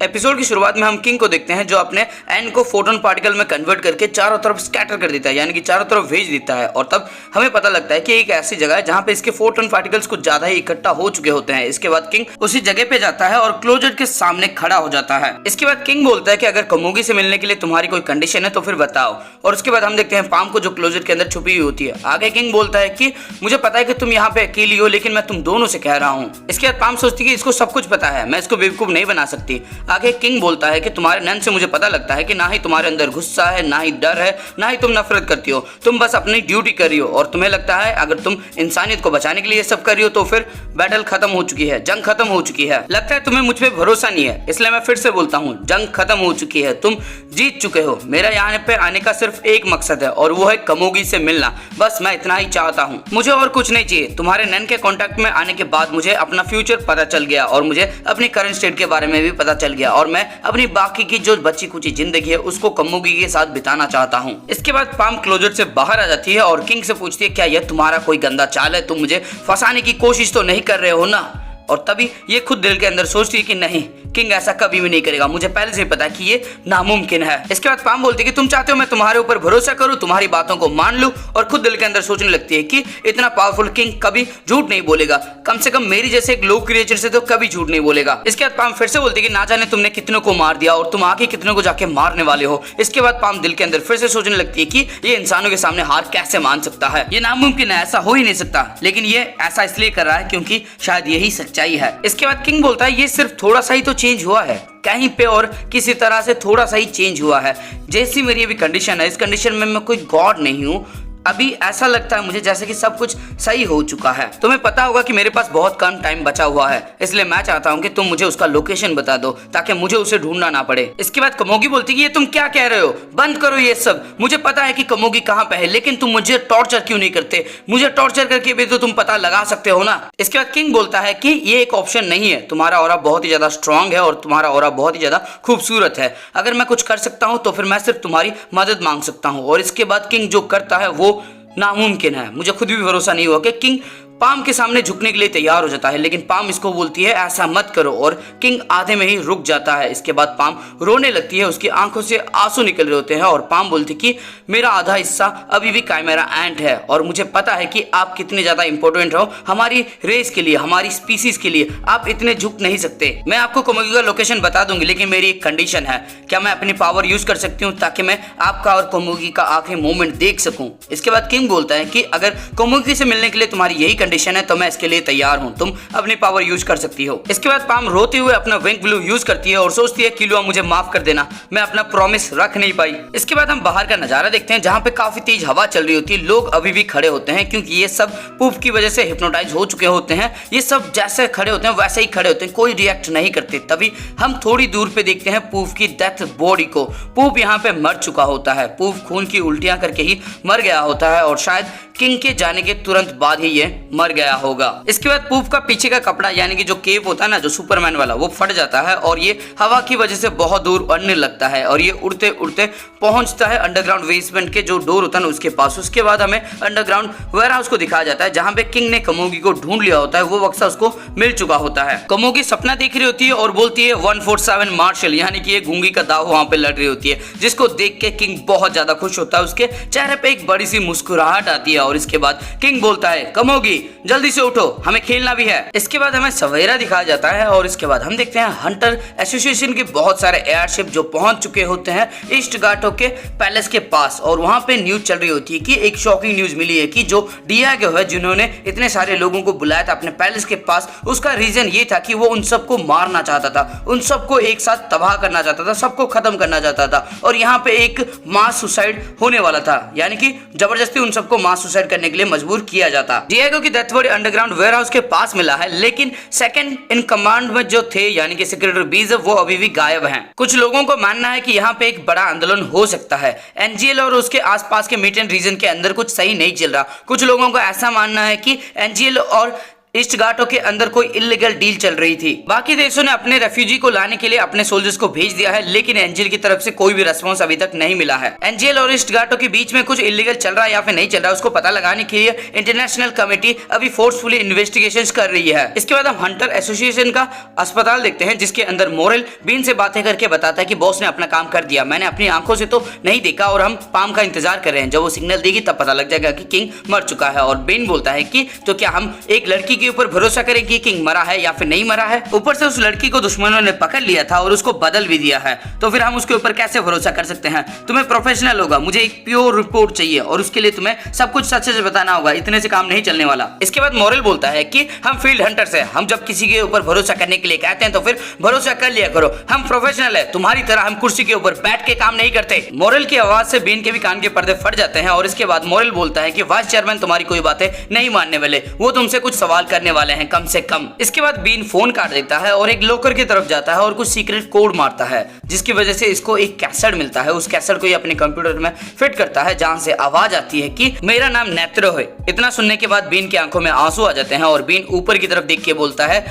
Episode की शुरुआत में हम किंग को देखते हैं जो अपने एन को फोटोन पार्टिकल में कन्वर्ट करके चारों तरफ स्कैटर कर देता है, यानी कि चारों तरफ भेज देता है। और तब हमें पता लगता है कि एक ऐसी जगह है जहां पे इसके फोटोन पार्टिकल्स कुछ ज्यादा ही इकट्ठा हो चुके होते हैं। इसके बाद किंग उसी जगह पे जाता है और क्लोजर के सामने खड़ा हो जाता है। इसके बाद किंग बोलता है कि अगर कमोगी से मिलने के लिए तुम्हारी कोई कंडीशन है तो फिर बताओ। और उसके बाद हम देखते हैं पाम को जो क्लोजर के अंदर छुपी हुई होती है। आगे किंग बोलता है कि मुझे पता है कि तुम यहाँ पे अकेली हो, लेकिन मैं तुम दोनों से कह रहा हूँ। इसके बाद पाम सोचती है कि इसको सब कुछ पता है, मैं इसको बेवकूफ नहीं बना सकती। आगे किंग बोलता है कि तुम्हारे नैन से मुझे पता लगता है कि ना ही तुम्हारे अंदर गुस्सा है, ना ही डर है, ना ही तुम नफरत करती हो। तुम बस अपनी ड्यूटी कर रही हो और तुम्हें लगता है अगर तुम इंसानियत को बचाने के लिए ये सब कर रही हो तो फिर बैटल खत्म हो चुकी है, जंग खत्म हो चुकी है। लगता है तुम्हें मुझ पे भरोसा नहीं है, इसलिए मैं फिर से बोलता हूँ, जंग खत्म हो चुकी है, तुम जीत चुके हो। मेरा यहाँ पे आने का सिर्फ एक मकसद है और वो है कमोगी से मिलना। बस मैं इतना ही चाहता हूँ, मुझे और कुछ नहीं चाहिए। तुम्हारे नैन के कांटेक्ट में आने के बाद मुझे अपना फ्यूचर पता चल गया और मुझे अपनी करंट स्टेट के बारे में भी पता चल गया और मैं अपनी बाकी की जो बची कुची जिंदगी है उसको कमोगी के साथ बिताना चाहता हूँ। इसके बाद पाम क्लोजर से बाहर आ जाती है और किंग से पूछती है क्या यह तुम्हारा कोई गंदा चाल है, तुम मुझे फंसाने की कोशिश तो नहीं कर रहे हो ना। और तभी ये खुद दिल के अंदर सोचती है कि नहीं, किंग ऐसा कभी भी नहीं करेगा, मुझे पहले से ही पता है कि ये नामुमकिन है। इसके बाद पाम बोलती है कि तुम चाहते हो मैं तुम्हारे ऊपर भरोसा करूं, तुम्हारी बातों को मान लूं। और खुद दिल के अंदर सोचने लगती है कि इतना पावरफुल किंग कभी झूठ नहीं बोलेगा, कम से कम मेरी जैसे एक लो क्रिएचर से तो कभी झूठ नहीं बोलेगा। इसके बाद पाम फिर से बोलती है कि ना जाने तुमने कितनों को मार दिया और तुम आके कितनों को जाके मारने वाले हो। इसके बाद पाम दिल के अंदर फिर से सोचने लगती है कि ये इंसानों के सामने हार कैसे मान सकता है, ये नामुमकिन है, ऐसा हो ही नहीं सकता। लेकिन ये ऐसा इसलिए कर रहा है क्योंकि शायद यही सच्चाई है। इसके बाद किंग बोलता है ये सिर्फ थोड़ा सा ही तो चेंज हुआ है, कहीं पे और किसी तरह से थोड़ा सा ही चेंज हुआ है। जैसी मेरी अभी कंडीशन है, इस कंडीशन में मैं कोई गॉड नहीं हूँ। अभी ऐसा लगता है मुझे जैसे कि सब कुछ सही हो चुका है। तुम्हें पता होगा कि मेरे पास बहुत कम टाइम बचा हुआ है, इसलिए मैं चाहता हूँ कि तुम मुझे उसका लोकेशन बता दो ताकि मुझे उसे ढूंढना ना पड़े। इसके बाद कमोगी बोलती है ये तुम क्या कह रहे हो, बंद करो ये सब। मुझे पता है कि कमोगी कहाँ पे है, लेकिन तुम मुझे टॉर्चर क्यों नहीं करते? मुझे टॉर्चर करके भी तो तुम पता लगा सकते हो ना। इसके बाद किंग बोलता है कि ये एक ऑप्शन नहीं है, तुम्हारा ऑरा बहुत ही ज्यादा स्ट्रांग है और तुम्हारा ऑरा बहुत ही ज्यादा खूबसूरत है। अगर मैं कुछ कर सकता हूँ तो फिर मैं सिर्फ तुम्हारी मदद मांग सकता हूँ। और इसके बाद किंग जो करता है वो नामुमकिन है। मुझे खुद भी भरोसा नहीं हुआ कि किंग पाम के सामने झुकने के लिए तैयार हो जाता है, लेकिन पाम इसको बोलती है ऐसा मत करो और किंग आधे में ही रुक जाता है। इसके बाद पाम रोने लगती है, उसकी आंखों से आंसू निकल रहे होते हैं और पाम बोलती कि मेरा आधा हिस्सा अभी भी काइमेरा एंट है और मुझे पता है कि आप कितने ज्यादा इंपॉर्टेंट हो हमारी रेस के लिए, हमारी स्पीसीज के लिए। आप इतने झुक नहीं सकते। मैं आपको कमोगी का लोकेशन बता दूंगी, लेकिन मेरी एक कंडीशन है। क्या मैं अपनी पावर यूज कर सकती हूँ ताकि मैं आपका और कमोगी का आखिरी मोमेंट देख सकूं? इसके बाद किंग बोलता है कि अगर कमोगी से मिलने के लिए तुम्हारी यही कंडीशन है तो मैं इसके लिए तैयार हूं, तुम अपनी पावर यूज कर सकती हो। इसके बाद पाम रोते हुए अपना विंग ब्लू यूज करती है और सोचती है किलुआ मुझे माफ कर देना, मैं अपना प्रॉमिस रख नहीं पाई। इसके बाद हम बाहर का नजारा देखते हैं जहां पे काफी तेज हवा चल रही होती है। लोग अभी भी खड़े होते हैं क्योंकि ये सब पूफ की वजह से हिप्नोटाइज हो चुके होते हैं। ये सब जैसे खड़े होते हैं वैसे ही खड़े होते हैं, कोई रिएक्ट नहीं करते। तभी हम थोड़ी दूर पे देखते हैं पूफ की डेथ बॉडी को। पूफ यहाँ पे मर चुका होता है, पूफ खून की उल्टियां करके ही मर गया होता है और शायद किंग के जाने के तुरंत बाद ही ये मर गया होगा। इसके बाद पूफ का पीछे का कपड़ा यानी कि जो केप होता है ना, जो सुपरमैन वाला, वो फट जाता है और ये हवा की वजह से बहुत दूर उड़ने लगता है और ये उड़ते उड़ते पहुंचता है अंडरग्राउंड बेसमेंट के जो डोर होता है ना उसके पास। उसके बाद हमें अंडरग्राउंड वेयरहाउस को दिखाया जाता है जहां पे किंग ने कमोगी को ढूंढ लिया होता है। वो बक्सा उसको मिल चुका होता है। कमोगी सपना देख रही होती है और बोलती है 147 मार्शल, यानी कि ये गूंगी का दाव वहां पे लड़ रही होती है, जिसको देख के किंग बहुत ज्यादा खुश होता है। उसके चेहरे पे एक बड़ी सी मुस्कुराहट आती है और इसके बाद किंग बोलता है कमोगी जल्दी से उठो, हमें खेलना भी है। इसके बाद हमें सवेरा दिखाया जाता है और इसके बाद हम देखते हैं हंटर एसोसिएशन के बहुत सारे एयरशिप जो पहुंच चुके होते हैं ईस्ट घाटों के पैलेस के पास। और वहां पे न्यूज चल रही होती है कि एक शॉकिंग न्यूज मिली है कि जो डियागो है जिन्होंने इतने सारे लोगों को बुलाया था अपने पैलेस के पास, उसका रीजन ये था कि वो उन सबको मारना चाहता था, उन सबको एक साथ तबाह करना चाहता था, सबको खत्म करना चाहता था। और यहाँ पे एक मास सुसाइड होने वाला था, यानी कि जबरदस्ती उन सबको मास सुसाइड करने के लिए मजबूर किया जाता। डियागो की डेथ बॉडी अंडरग्राउंड वेयरहाउस के पास मिला है, लेकिन सेकंड इन कमांड में जो थे यानी कि सेक्रेटरी बीज वो अभी भी गायब हैं। कुछ लोगों को मानना है कि यहाँ पे एक बड़ा आंदोलन हो सकता है। एनजीएल और उसके आसपास के मिड एंड रीजन के अंदर कुछ सही नहीं चल रहा। कुछ लोगों को ऐसा मानना है कि एनजीएल और ईस्ट घाटों के अंदर कोई इलीगल डील चल रही थी। बाकी देशों ने अपने रेफ्यूजी को लाने के लिए अपने सोल्जर्स को भेज दिया है, लेकिन एनजीएल की तरफ से कोई भी रेस्पॉन्स अभी तक नहीं मिला है। एनजीएल और ईस्ट घाटों के बीच में कुछ इलीगल चल रहा है या फिर नहीं चल रहा है, उसको पता लगाने के लिए इंटरनेशनल कमेटी अभी फोर्सफुली इन्वेस्टिगेशंस कर रही है। इसके बाद हम हंटर एसोसिएशन का अस्पताल देखते हैं, जिसके अंदर मोरेल बीन से बातें करके बताता है कि बॉस ने अपना काम कर दिया, मैंने अपनी आंखों से तो नहीं देखा और हम पाम का इंतजार कर रहे हैं, जब वो सिग्नल देगी तब पता लग जाएगा कि किंग मर चुका है। और बीन बोलता है कि तो क्या हम एक लड़की के ऊपर भरोसा करें कि किंग मरा है या फिर नहीं मरा है? ऊपर से उस लड़की को दुश्मनों ने पकड़ लिया था और उसको बदल भी दिया है, तो फिर हम उसके ऊपर कैसे भरोसा कर सकते हैं? तुम्हें प्रोफेशनल होगा, मुझे एक प्योर रिपोर्ट चाहिए और उसके लिए तुम्हें सब कुछ सच से बताना होगा, इतने से काम नहीं चलने वाला। इसके बाद मोरेल बोलता है कि हम फील्ड हंटर्स हैं, हम जब किसी के ऊपर भरोसा करने के लिए कहते हैं तो फिर भरोसा कर लिया करो, हम प्रोफेशनल है, तुम्हारी तरह हम कुर्सी के ऊपर बैठ के काम नहीं करते। मोरेल की आवाज से बीन के भी कान के पर्दे फट जाते हैं और इसके बाद मोरेल बोलता है कि वाइस चेयरमैन तुम्हारी कोई बातें नहीं मानने वाले, वो तुमसे कुछ सवाल करने वाले हैं कम से कम। इसके बाद बीन फोन काट देता है और एक लॉकर की तरफ जाता है और कुछ सीक्रेट कोड मारता है, जिसकी वजह से इसको एक कैसेट मिलता है। उस कैसेट को ये अपने कंप्यूटर में फिट करता है, जहां से आवाज आती है कि मेरा नाम नेत्रो है। इतना सुनने के बाद बीन की आंखों में आंसू आ जाते हैं और बीन ऊपर की तरफ देख के बोलता है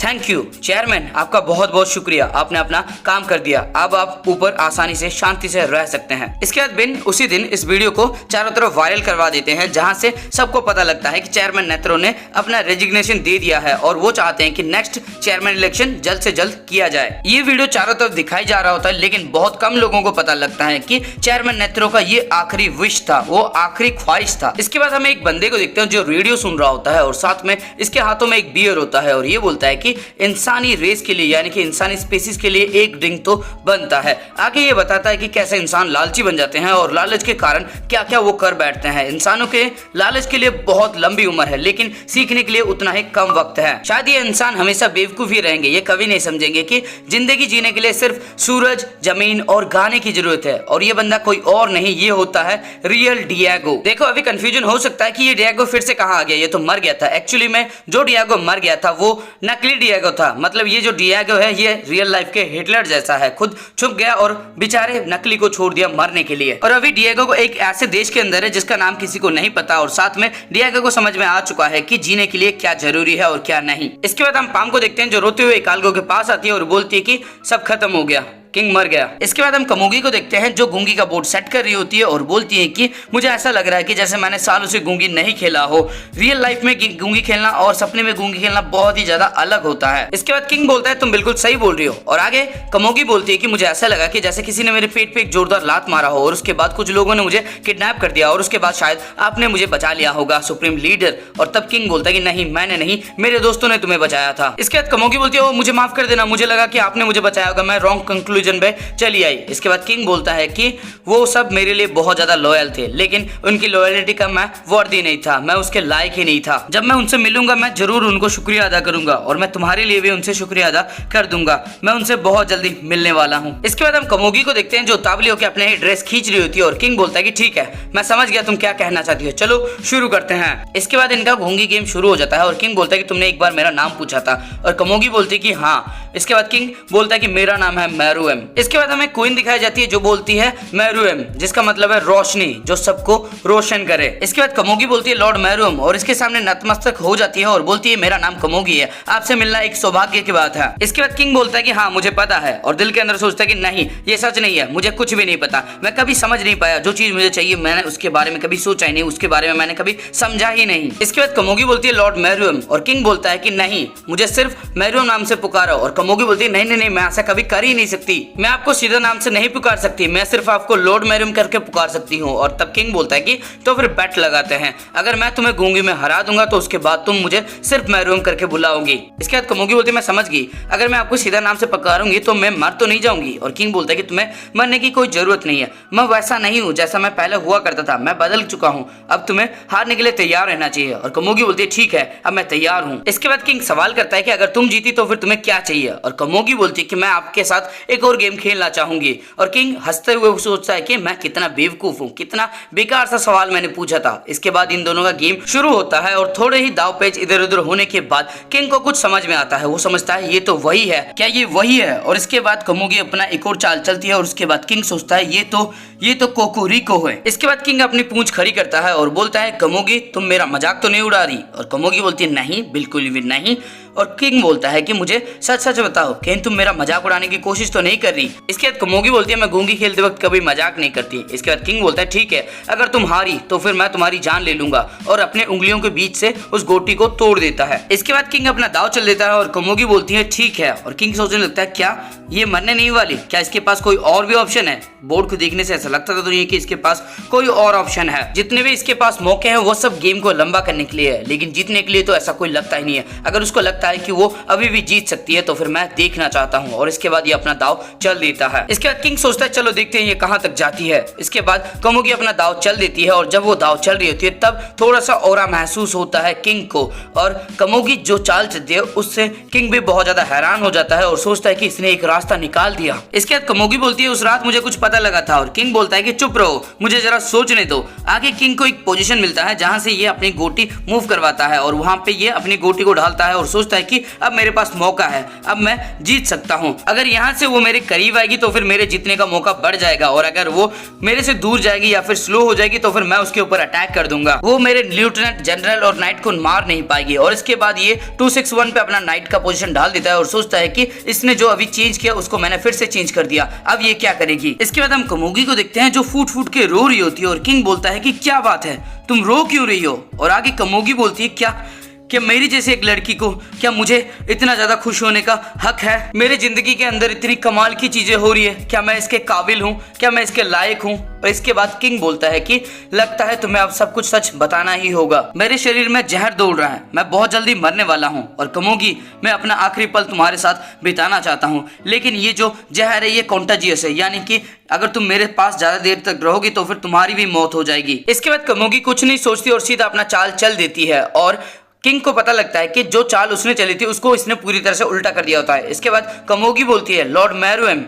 थैंक यू चेयरमैन, आपका बहुत बहुत शुक्रिया, आपने अपना काम कर दिया, अब आप ऊपर आसानी से शांति से रह सकते हैं। इसके बाद बिन उसी दिन इस वीडियो को चारों तरफ वायरल करवा देते हैं, जहां से सबको पता लगता है कि चेयरमैन नेत्रो ने अपना रेजिग्नेशन दे दिया है और वो चाहते हैं कि नेक्स्ट चेयरमैन इलेक्शन जल्द से जल्द किया जाए। ये वीडियो चारों तरफ दिखाई जा रहा होता है, लेकिन बहुत कम लोगों को पता लगता है कि चेयरमैन नेत्रो का ये आखिरी विश था, वो आखिरी ख्वाहिश था। इसके बाद हमें एक बंदे को देखते हैं जो रेडियो सुन रहा होता है और साथ में इसके हाथों में एक बियर होता है और ये बोलता है कि इंसानी रेस के लिए यानी कि इंसानी स्पीसीज के लिए एक ड्रिंक तो बनता है। आगे ये बताता है कि कैसे इंसान लालची बन जाते हैं और लालच के कारण क्या क्या वो कर बैठते हैं। इंसानों के लालच के लिए बहुत लंबी उम्र है, लेकिन सीखने के लिए उतना ही कम वक्त है। शायद ये इंसान हमेशा बेवकूफ ही रहेंगे, ये कभी नहीं समझेंगे कि जिंदगी जीने के लिए सिर्फ सूरज, जमीन और गाने की जरूरत है और ये बंदा कोई और नहीं, ये होता है रियल डिएगो। देखो अभी कंफ्यूजन हो सकता है कि ये डिएगो फिर से कहाँ आ गया, ये तो मर गया था। एक्चुअली में जो डिएगो मर गया था वो नकली डिएगो था, मतलब ये जो डिएगो है ये रियल लाइफ के हिटलर जैसा है, खुद छुप गया और बेचारे नकली को छोड़ दिया मरने के लिए। और अभी डिएगो को एक ऐसे देश के अंदर है जिसका नाम किसी को नहीं पता और साथ में डिएगो को समझ में आ चुका है कि जीने के लिए क्या जरूरी है और क्या नहीं। इसके बाद हम पाम को देखते हैं जो रोते हुए कालगो के पास आती है और बोलती है कि सब खत्म हो गया, किंग मर गया। इसके बाद हम कमोगी को देखते हैं जो गूंगी का बोर्ड सेट कर रही होती है और बोलती है कि मुझे ऐसा लग रहा है कि जैसे मैंने सालों से गूंगी नहीं खेला हो। रियल लाइफ में गूंगी खेलना और सपने में गूंगी खेलना बहुत ही ज्यादा अलग होता है। इसके बाद किंग बोलता है तुम बिल्कुल सही बोल रही हो और आगे कमोगी बोलती है कि मुझे ऐसा लगा कि जैसे किसी ने मेरे पेट पे एक जोरदार लात मारा हो और उसके बाद कुछ लोगों ने मुझे किडनैप कर दिया और उसके बाद शायद आपने मुझे बचा लिया होगा सुप्रीम लीडर। और तब किंग बोलता है कि नहीं मैंने नहीं, मेरे दोस्तों ने तुम्हें बचाया था। इसके बाद कमोगी बोलती है मुझे माफ कर देना, मुझे लगा कि आपने मुझे बचाया होगा, मैं रॉन्ग कंक्लूजन पे चली आई। इसके बाद किंग बोलता है कि वो सब मेरे लिए बहुत ज्यादा लॉयल थे, लेकिन उनकी लॉयल्टी का मैं वर्दी नहीं था, मैं उसके लायक ही नहीं था। जब मैं उनसे मिलूंगा मैं जरूर उनको शुक्रिया अदा करूंगा और मैं तुम्हारे लिए भी उनसे शुक्रिया अदा कर दूंगा, मैं उनसे बहुत जल्दी मिलने वाला हूँ। इसके बाद हम कमोगी को देखते हैं जो उतावली होकर अपने ड्रेस खींच रही होती है और किंग बोलता है कि ठीक है मैं समझ गया तुम क्या कहना चाहती हो, चलो शुरू करते हैं। इसके बाद इनका घोंगी गेम शुरू हो जाता है और किंग बोलता है कि तुमने एक बार मेरा नाम पूछा था और कमोगी बोलती है कि हाँ। इसके बाद किंग बोलता है कि मेरा नाम है मैरुएम। इसके बाद हमें क्वीन दिखाई जाती है जो बोलती है मैरुएम, जिसका मतलब है रोशनी, जो सबको रोशन करे। इसके बाद कमोगी बोलती है लॉर्ड मैरुएम और इसके सामने नतमस्तक हो जाती है और बोलती है मेरा नाम कमोगी है, आपसे मिलना एक सौभाग्य की बात है। इसके बाद किंग बोलता है कि हाँ मुझे पता है और दिल के अंदर सोचता है कि नहीं ये सच नहीं है, मुझे कुछ भी नहीं पता, मैं कभी समझ नहीं पाया, जो चीज मुझे चाहिए मैंने उसके बारे में कभी सोचा ही नहीं, उसके बारे में मैंने कभी समझा ही नहीं। इसके बाद कमोगी बोलती है लॉर्ड मैरुएम और किंग बोलता है कि नहीं मुझे सिर्फ मैरुएम नाम से पुकारो और कमोगी बोलती है नहीं नहीं मैं ऐसा कभी कर ही नहीं सकती, मैं आपको सीधा नाम से नहीं पुकार सकती, मैं सिर्फ आपको लॉर्ड मैरुएम करके पुकार सकती हूँ। और तब किंग बोलता है कि तो फिर बैट लगाते हैं, अगर मैं तुम्हें गूंगी में हरा दूंगा तो उसके बाद तुम मुझे सिर्फ मैरुएम करके बुलाओगी। इसके बाद कमोगी बोलती है मैं समझ गई, अगर मैं आपको सीधा नाम से पुकारूंगी तो मैं मर तो नहीं जाऊंगी। और किंग बोलता है कि तुम्हें मरने की कोई जरूरत नहीं है, मैं वैसा नहीं हूँ जैसा मैं पहले हुआ करता था, मैं बदल चुका हूँ, अब तुम्हें हारने के लिए तैयार रहना चाहिए। और कमोगी बोलती है ठीक है अब मैं तैयार हूँ। इसके बाद किंग सवाल करता है कि अगर तुम जीती तो फिर तुम्हें क्या चाहिए। और कमोगी बोलती है कि मैं आपके साथ एक और गेम खेलना चाहूंगी। और किंग हंसते हुए सोचता है कि मैं कितना बेवकूफ हूँ, कितना बेकार सा सवाल मैंने पूछा था। इसके बाद इन दोनों का गेम शुरू होता है और थोड़े ही दाव पेच इधर उधर होने के बाद किंग को कुछ समझ में आता है, वो समझता है ये तो वही है, क्या ये वही है। और इसके बाद कमोगी अपना एक और चाल चलती है और उसके बाद किंग सोचता है ये तो ये तो कोकोरिको है। इसके बाद किंग अपनी पूंछ खड़ी करता है और बोलता है कमोगी तुम मेरा मजाक तो नहीं उड़ा रही। और कमोगी बोलती है नहीं बिल्कुल भी नहीं। और किंग बोलता है कि मुझे सच सच बताओ कहीं तुम मेरा मजाक उड़ाने की कोशिश तो नहीं कर रही। इसके बाद कमोगी बोलती है मैं गूंगी खेलते वक्त कभी मजाक नहीं करती। इसके बाद किंग बोलता है ठीक है अगर तुम हारी तो फिर मैं तुम्हारी जान ले लूंगा और अपने उंगलियों के बीच से उस गोटी को तोड़ देता है। इसके बाद किंग अपना दाव चल देता है और कमोगी बोलती है ठीक है। और किंग सोचने लगता है क्या ये मरने नहीं वाली, क्या इसके पास कोई और भी ऑप्शन है। बोर्ड को देखने से ऐसा लगता था तो ये कि इसके पास कोई और ऑप्शन है। जितने भी इसके पास मौके हैं वो सब गेम को लंबा करने के लिए है, लेकिन जीतने के लिए तो ऐसा कोई लगता ही नहीं है। अगर उसको लगता है कि वो अभी भी जीत सकती है तो फिर मैं देखना चाहता हूँ। और इसके बाद ये अपना दाव चल देता है। इसके बाद किंग सोचता है चलो देखते हैं ये कहाँ तक जाती है। इसके बाद कमोगी अपना दाव चल देती है और जब वो दाव चल रही होती है तब थोड़ा सा ऑरा महसूस होता है किंग को। और कमोगी जो चाल चलती है उससे किंग भी बहुत ज्यादा हैरान हो जाता है और सोचता है कि इसने एक रास्ता निकाल दिया। इसके बाद कमोगी बोलती है उस रात मुझे कुछ पता लगा था। और किंग बोलता है कि चुप रहो मुझे जरा सोचने दो। आगे किंग को एक पोजीशन मिलता है जहां से ये अपनी गोटी मूव करवाता है और वहां पे ये अपनी गोटी को ढालता है और सोचता है कि अब मेरे पास मौका है, अब मैं जीत सकता हूं। अगर यहां से वो मेरे करीब आएगी तो फिर मेरे जीतने का मौका बढ़ जाएगा और अगर वो मेरे से दूर जाएगी या फिर स्लो हो जाएगी तो फिर मैं उसके ऊपर अटैक कर दूंगा। वो मेरे लेफ्टिनेंट जनरल और नाइट को मार नहीं पाएगी। और इसके बाद ये 261 पे अपना नाइट का पोजीशन ढाल देता है और सोचता है कि इसने जो अभी चेंज किया उसको मैंने फिर से चेंज कर दिया, अब ये क्या करेगी। इसके बाद हम कमोगी को देखते हैं जो फूट फूट के रो रही होती है और किंग बोलता है कि क्या बात है तुम रो क्यों रही हो। और आगे कमोगी बोलती है क्या मेरी जैसे एक लड़की को क्या मुझे इतना ज्यादा खुश होने का हक है। मेरे जिंदगी के अंदर इतनी कमाल की चीजें हो रही है, क्या मैं इसके काबिल हूँ, क्या मैं इसके लायक हूँ। और इसके बाद किंग बोलता है कि लगता है तुम्हें अब सब कुछ सच बताना ही होगा। मेरे शरीर में जहर दौड़ रहा है, मैं बहुत जल्दी मरने वाला हूँ। और कमोगी मैं अपना आखिरी पल तुम्हारे साथ बिताना चाहता हूँ, लेकिन ये जो जहर है ये कॉन्टाजियस है, यानी कि अगर तुम मेरे पास ज्यादा देर तक रहोगी तो फिर तुम्हारी भी मौत हो जाएगी। इसके बाद कमोगी कुछ नहीं सोचती और सीधा अपना चाल चल देती है और किंग को पता लगता है कि जो चाल उसने चली थी उसको इसने पूरी तरह से उल्टा कर दिया होता है। इसके बाद कमोगी बोलती है लॉर्ड मैरुएम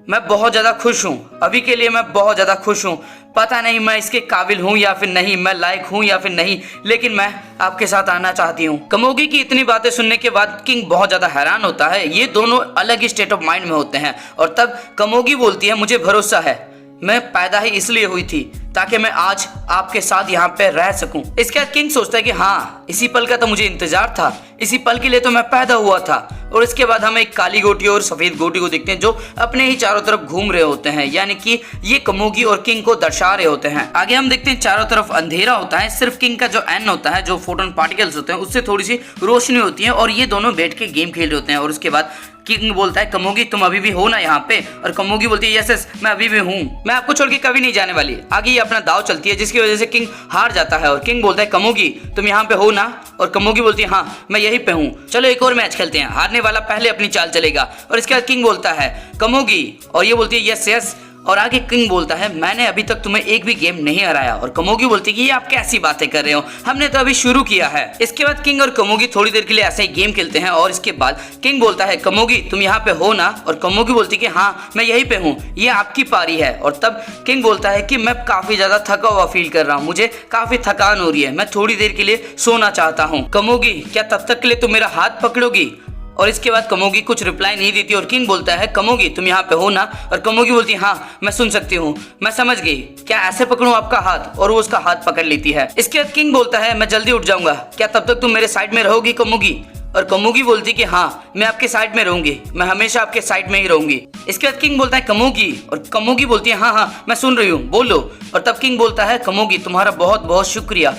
मैं बहुत ज्यादा खुश हूँ, अभी के लिए मैं बहुत ज्यादा खुश हूँ। पता नहीं मैं इसके काबिल हूँ या फिर नहीं, मैं लायक हूँ या फिर नहीं, लेकिन मैं आपके साथ आना चाहती हूँ। कमोगी की इतनी बातें सुनने के बाद किंग बहुत ज्यादा हैरान होता है। ये दोनों अलग ही स्टेट ऑफ माइंड में होते हैं। और तब कमोगी बोलती है मुझे भरोसा है मैं पैदा ही इसलिए हुई थी ताकि मैं आज आपके साथ यहाँ पे रह सकूं। इसके बाद किंग सोचता है कि हाँ इसी पल का तो मुझे इंतजार था, इसी पल के लिए तो मैं पैदा हुआ था। और इसके बाद हम एक काली गोटी और सफेद गोटी को देखते हैं जो अपने ही चारों तरफ घूम रहे होते हैं, यानी कि ये कमोगी और किंग को दर्शा रहे होते हैं। आगे हम देखते हैं चारों तरफ अंधेरा होता है, सिर्फ किंग का जो एन होता है जो फोटोन पार्टिकल्स होते हैं उससे थोड़ी सी रोशनी होती है और ये दोनों बैठ के गेम खेल रहे होते हैं। और उसके बाद किंग बोलता है कमोगी तुम अभी भी हो ना यहाँ पे। और कमोगी बोलती है यस मैं अभी भी हूँ, मैं आपको छोड़ के कभी नहीं जाने वाली। आगे ये अपना दाव चलती है जिसकी वजह से किंग हार जाता है और किंग बोलता है कमोगी तुम यहाँ पे हो ना। और कमोगी बोलती है हाँ मैं यहीं पे हूँ, चलो एक और मैच खेलते हैं, हारने वाला पहले अपनी चाल चलेगा। और इसके बाद किंग बोलता है कमोगी और ये बोलती है यस यस। और आगे किंग बोलता है मैंने अभी तक तुम्हें एक भी गेम नहीं हराया। और कमोगी बोलती है कि ये आप कैसी बातें कर रहे हो, हमने तो अभी शुरू किया है। इसके बाद किंग और कमोगी थोड़ी देर के लिए ऐसे ही गेम खेलते हैं और इसके बाद किंग बोलता है कमोगी तुम यहाँ पे हो ना। और कमोगी बोलती है कि हाँ मैं यहीं पे हूँ, ये आपकी पारी है। और तब किंग बोलता है कि मैं काफी ज्यादा थका हुआ फील कर रहा हूँ, मुझे काफी थकान हो रही है, मैं थोड़ी देर के लिए सोना चाहता हूँ। कमोगी क्या तब तक के लिए तुम मेरा हाथ पकड़ोगी। और इसके बाद कमोगी कुछ रिप्लाई नहीं देती और किंग बोलता है कमोगी तुम यहाँ पे हो ना। और कमोगी बोलती है हाँ मैं सुन सकती हूँ, मैं समझ गई, क्या ऐसे पकड़ूं आपका हाथ। और वो उसका हाथ पकड़ लेती है। इसके बाद किंग बोलता है मैं जल्दी उठ जाऊंगा, क्या तब तक तुम मेरे साइड में रहोगी कमोगी। और कमोगी बोलती कि हाँ मैं आपके साइड में रहूंगी, मैं हमेशा आपके साइड में ही रहूंगी। इसके बाद किंग बोलता है कमोगी और कमोगी बोलती है हाँ हाँ मैं सुन रही हूँ बोलो। और तब किंग बोलता है कमोगी तुम्हारा बहुत बहुत शुक्रिया।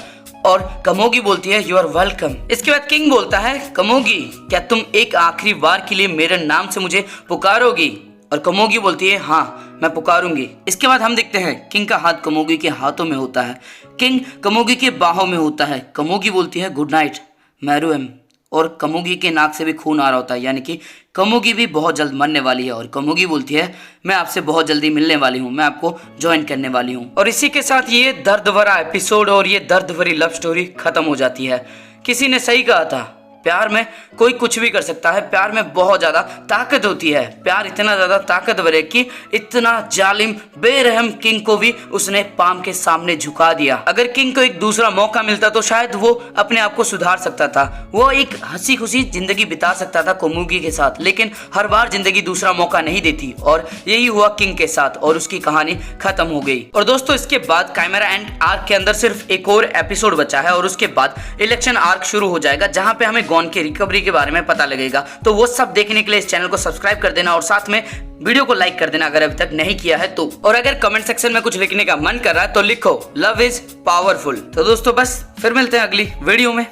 और कमोगी बोलती है यू आर वेलकम। इसके बाद किंग बोलता है कमोगी क्या तुम एक आखिरी बार के लिए मेरे नाम से मुझे पुकारोगी। और कमोगी बोलती है हाँ मैं पुकारूंगी। इसके बाद हम देखते हैं किंग का हाथ कमोगी के हाथों में होता है, किंग कमोगी के बाहों में होता है। कमोगी बोलती है गुड नाइट मैरुएम। और कमोगी के नाक से भी खून आ रहा होता है, यानी कि कमोगी भी बहुत जल्द मरने वाली है। और कमोगी बोलती है मैं आपसे बहुत जल्दी मिलने वाली हूँ, मैं आपको ज्वाइन करने वाली हूँ। और इसी के साथ ये दर्द भरा एपिसोड और ये दर्द भरी लव स्टोरी खत्म हो जाती है। किसी ने सही कहा था प्यार में कोई कुछ भी कर सकता है, प्यार में बहुत ज्यादा ताकत होती है। प्यार इतना ज्यादा ताकतवर है कि इतना जालिम बेरहम किंग को भी उसने पाम के सामने झुका दिया। अगर किंग को एक दूसरा मौका मिलता तो शायद वो अपने आप को सुधार सकता था, वो एक हंसी खुशी जिंदगी बिता सकता था कोमुगी के साथ, लेकिन हर बार जिंदगी दूसरा मौका नहीं देती और यही हुआ किंग के साथ और उसकी कहानी खत्म हो गई। और दोस्तों इसके बाद काइमेरा एंड आर्क के अंदर सिर्फ एक और एपिसोड बचा है और उसके बाद इलेक्शन आर्क शुरू हो जाएगा जहां पे हमें गॉन की रिकवरी के बारे में पता लगेगा। तो वो सब देखने के लिए इस चैनल को सब्सक्राइब कर देना और साथ में वीडियो को लाइक कर देना अगर अभी तक नहीं किया है तो। और अगर कमेंट सेक्शन में कुछ लिखने का मन कर रहा है तो लिखो लव इज पावरफुल। तो दोस्तों बस फिर मिलते हैं अगली वीडियो में।